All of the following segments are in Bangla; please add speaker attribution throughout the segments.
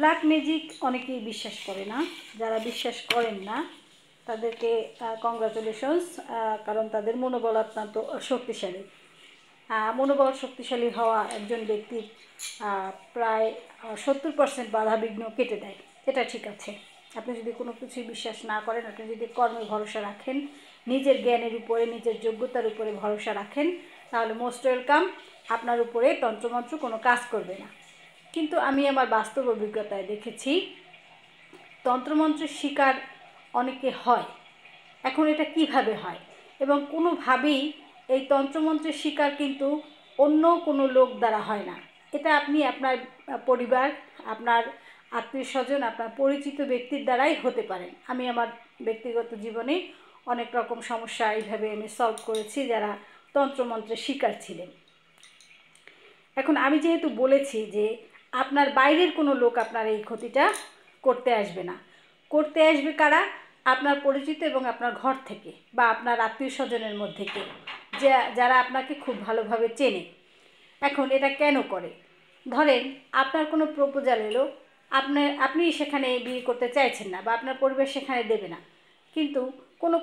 Speaker 1: ব্ল্যাক ম্যাজিক অনেকেই বিশ্বাস করে না। যারা বিশ্বাস করেন না তাদেরকে কংগ্রাচুলেশনস, কারণ তাদের মনোবল অত্যন্ত শক্তিশালী। মনোবল শক্তিশালী হওয়া একজন ব্যক্তির প্রায় 70% বাধাবিঘ্ন কেটে দেয়। এটা ঠিক আছে। আপনি যদি কোনো কিছুই বিশ্বাস না করেন, আপনি যদি কর্মে ভরসা রাখেন, নিজের জ্ঞানের উপরে, নিজের যোগ্যতার উপরে ভরসা রাখেন, তাহলে মোস্ট ওয়েলকাম। আপনার উপরে তন্ত্রমন্ত্র কোনো কাজ করবে না। কিন্তু আমি আমার বাস্তব অভিজ্ঞতায় দেখেছি তন্ত্রমন্ত্রের শিকার অনেকে হয়। এখন এটা কিভাবে হয় এবং কোনোভাবেই এই তন্ত্রমন্ত্রের শিকার কিন্তু অন্য কোনো লোক দ্বারা হয় না। এটা আপনি আপনার পরিবার, আপনার আত্মীয় স্বজন, আপনার পরিচিত ব্যক্তির দ্বারাই হতে পারেন। আমি আমার ব্যক্তিগত জীবনে অনেক রকম সমস্যা এইভাবে আমি সলভ করেছি যারা তন্ত্রমন্ত্রের শিকার ছিলেন। এখন আমি যেহেতু বলেছি যে আপনার বাইরের কোনো লোক আপনার এই ক্ষতিটা করতে আসবে না। করতে আসবে কারা? আপনার পরিচিত এবং আপনার ঘর থেকে বা আপনার আত্মীয় স্বজনের মধ্যে কেউ, যারা আপনাকে খুব ভালোভাবে চেনে। এখন এটা কেন করে? ধরেন আপনার কোনো প্রপোজাল এলো, আপনি সেখানে বিয়ে করতে চাইছেন না বা আপনার পরিবার সেখানে দেবে না, কিন্তু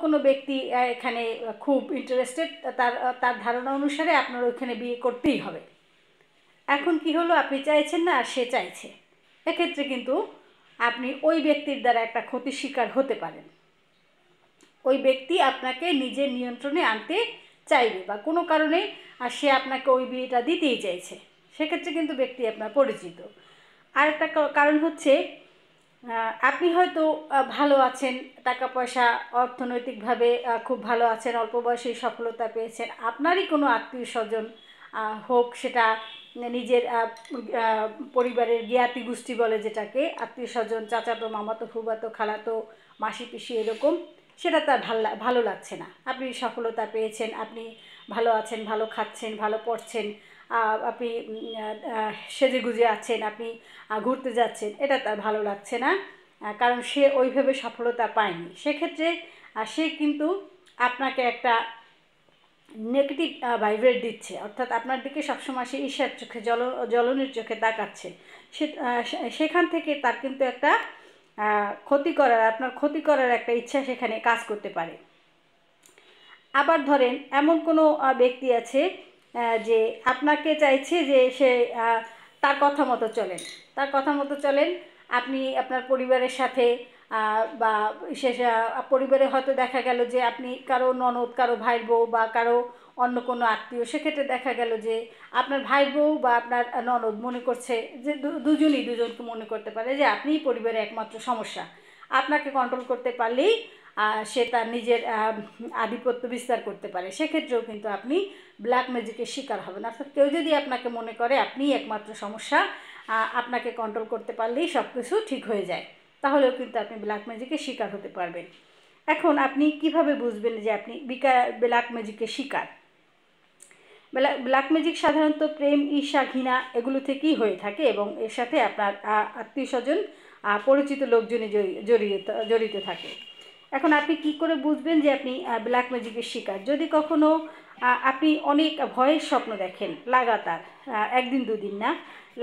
Speaker 1: কোনো ব্যক্তি এখানে খুব ইন্টারেস্টেড, তার ধারণা অনুসারে আপনার ওইখানে বিয়ে করতেই হবে। এখন কি হলো, আপনি চাইছেন না আর সে চাইছে। এক্ষেত্রে কিন্তু আপনি ওই ব্যক্তির দ্বারা একটা ক্ষতির শিকার হতে পারেন। ওই ব্যক্তি আপনাকে নিজের নিয়ন্ত্রণে আনতে চাইবে বা কোনো কারণে আর সে আপনাকে ওই বিয়েটা দিতেই চাইছে। সেক্ষেত্রে কিন্তু ব্যক্তি আপনার পরিচিত। আরেকটা কারণ হচ্ছে আপনি হয়তো ভালো আছেন, টাকা পয়সা অর্থনৈতিকভাবে খুব ভালো আছেন, অল্প বয়সেই সফলতা পেয়েছেন। আপনারই কোনো আত্মীয় স্বজন হোক, সেটা নিজের পরিবারের জ্ঞাতি গোষ্ঠী বলে যেটাকে, আত্মীয় স্বজন, চাচাতো, মামাতো, ফুফাতো, খালাতো, মাসি পিসি, এরকম, সেটা তার ভালো লাগছে না। আপনি সফলতা পেয়েছেন, আপনি ভালো আছেন, ভালো খাচ্ছেন, ভালো পড়ছেন, আপনি সেজেগুজে আছেন, আপনি ঘুরতে যাচ্ছেন, এটা তার ভালো লাগছে না, কারণ সে ওইভাবে সফলতা পায়নি। সেক্ষেত্রে সে কিন্তু আপনাকে একটা নেগেটিভ ভাইব্রেট দিচ্ছে, অর্থাৎ আপনার দিকে সবসময় সে ঈর্ষার চোখে, জ্বলনের চোখে তাকাচ্ছে। সেখান থেকে তার কিন্তু একটা আপনার ক্ষতি করার একটা ইচ্ছা সেখানে কাজ করতে পারে। আবার ধরেন এমন কোনো ব্যক্তি আছে যে আপনাকে চাইছে যে সে তার কথা মতো চলেন। আপনি আপনার পরিবারের সাথে বা পরিবারে হয়তো দেখা গেল যে আপনি কারো ননদ, কারো ভাইয়ের বউ বা কারো অন্য কোনো আত্মীয়, সেক্ষেত্রে দেখা গেল যে আপনার ভাইয়ের বউ বা আপনার ননদ মনে করছে যে দুজনকে মনে করতে পারে যে আপনিই পরিবারের একমাত্র সমস্যা। আপনাকে কন্ট্রোল করতে পারলেই সে তার নিজের আধিপত্য বিস্তার করতে পারে। সেক্ষেত্রেও কিন্তু আপনি ব্ল্যাক ম্যাজিকের শিকার হবেন। অর্থাৎ কেউ যদি আপনাকে মনে করে আপনিই একমাত্র সমস্যা, আপনাকে কন্ট্রোল করতে পারলেই সব কিছু ঠিক হয়ে যায়, তাহলেও কিন্তু আপনি ব্ল্যাক ম্যাজিকের শিকার হতে পারবেন। এখন আপনি কিভাবে বুঝবেন যে আপনি ব্ল্যাক ম্যাজিকের শিকার? ব্ল্যাক ম্যাজিক সাধারণত প্রেম, ঈর্ষা, ঘৃণা এগুলো থেকেই হয়ে থাকে এবং এর সাথে আপনার আত্মীয় স্বজন, পরিচিত লোকজনই জড়িত থাকে। এখন আপনি কি করে বুঝবেন যে আপনি ব্ল্যাক ম্যাজিকের শিকার? যদি কখনো আপনি অনেক ভয়ের স্বপ্ন দেখেন লাগাতার, একদিন দুদিন না,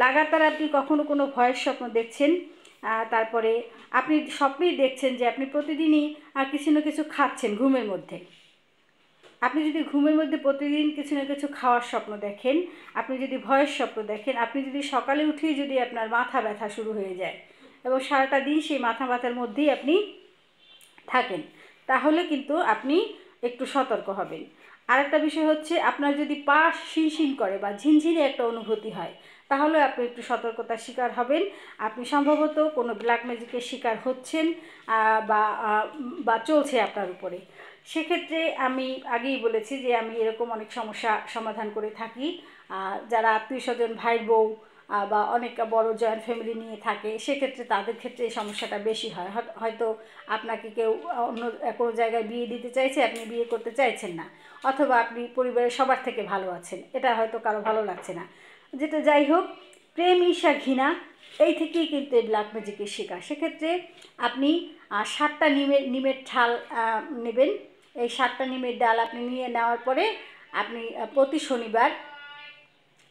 Speaker 1: লাগাতার আপনি কখনো কোনো ভয়ের স্বপ্ন দেখছেন, তারপরে আপনি স্বপ্নেই দেখছেন যে আপনি প্রতিদিনই কিছু না কিছু খাচ্ছেন ঘুমের মধ্যে। আপনি যদি ঘুমের মধ্যে প্রতিদিন কিছু না কিছু খাওয়ার স্বপ্ন দেখেন, আপনি যদি ভয়ের স্বপ্ন দেখেন, আপনি যদি সকালে উঠেই যদি আপনার মাথা ব্যথা শুরু হয়ে যায় এবং সারাটা দিন সেই মাথা ব্যথার মধ্যেই আপনি থাকেন, তাহলে কিন্তু আপনি একটু সতর্ক হবেন। আরেকটা বিষয় হচ্ছে, আপনার যদি পা শিনশিন করে বা ঝিনঝিনে একটা অনুভূতি হয়, তাহলে আপনি একটু সতর্কতার শিকার হবেন। আপনি সম্ভবত কোনো ব্ল্যাক ম্যাজিকের শিকার হচ্ছেন বা চলছে আপনার উপরে। সেক্ষেত্রে আমি আগেই বলেছি যে আমি এরকম অনেক সমস্যা সমাধান করে থাকি। যারা আত্মীয় স্বজন, ভাইয়ের বউ বা অনেক বড় জয়েন্ট ফ্যামিলি নিয়ে থাকে, সেক্ষেত্রে তাদের ক্ষেত্রে এই সমস্যাটা বেশি হয়। হয়তো আপনাকে কেউ অন্য কোনো জায়গায় বিয়ে দিতে চাইছে, আপনি বিয়ে করতে চাইছেন না, অথবা আপনি পরিবারের সবার থেকে ভালো আছেন, এটা হয়তো কারো ভালো লাগছে না। যেটা যাই হোক, প্রেম, ঈর্ষা, ঘৃণা এই থেকেই কিন্তু এই ব্ল্যাক ম্যাজিকের শিকার। সেক্ষেত্রে আপনি 7টা নিমের ঠাল নেবেন। এই 7টা নিমের ডাল আপনি নিয়ে নেওয়ার পরে আপনি প্রতি শনিবার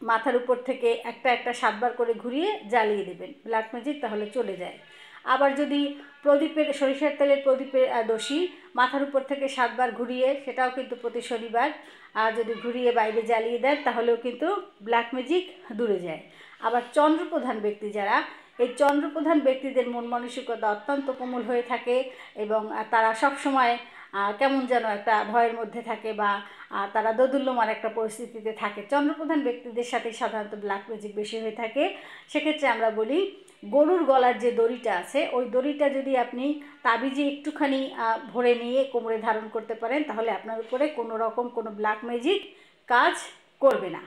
Speaker 1: মাথার উপর থেকে একটা একটা 7বার করে ঘুরিয়ে জ্বালিয়ে দেবেন, ব্ল্যাক ম্যাজিক তাহলে চলে যায়। আবার যদি প্রদীপের সরিষার তেলের প্রদীপের দোষী মাথার উপর থেকে 7বার ঘুরিয়ে, সেটাও কিন্তু প্রতি শনিবার যদি ঘুরিয়ে বাইরে জ্বালিয়ে দেন তাহলেও কিন্তু ব্ল্যাক ম্যাজিক দূরে যায়। আবার চন্দ্রপ্রধান ব্যক্তি যারা, এই চন্দ্রপ্রধান ব্যক্তিদের মন মানসিকতা অত্যন্ত কোমল হয়ে থাকে এবং তারা সবসময় কেমন যেন একটা ভয়ের মধ্যে থাকে বা তারা দোদুল্যমান একটা পরিস্থিতিতে থাকে। চন্দ্রপ্রধান ব্যক্তিদের সাথে সাধারণত ব্ল্যাক ম্যাজিক বেশি হয়ে থাকে। সেক্ষেত্রে আমরা বলি গরুর গলার যে দড়িটা আছে, ওই দড়িটা যদি আপনি তাবিজে একটুখানি ভরে নিয়ে কোমরে ধারণ করতে পারেন তাহলে আপনার উপরে কোনো রকম কোনো ব্ল্যাক ম্যাজিক কাজ করবে না।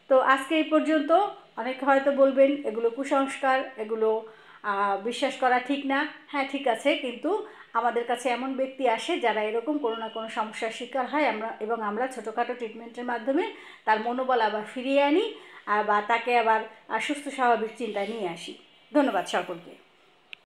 Speaker 1: তো আজকে এই পর্যন্ত। অনেকে হয়তো বলবেন এগুলো কুসংস্কার, এগুলো বিশ্বাস করা ঠিক না। হ্যাঁ ঠিক আছে, কিন্তু আমাদের কাছে এমন ব্যক্তি আসে যারা এরকম কোনো না কোনো সমস্যার শিকার হয়, আমরা ছোটোখাটো ট্রিটমেন্টের মাধ্যমে তার মনোবল আবার ফিরিয়ে আনি বা তাকে আবার সুস্থ স্বাভাবিক চিন্তা নিয়ে আসি। ধন্যবাদ সকলকে।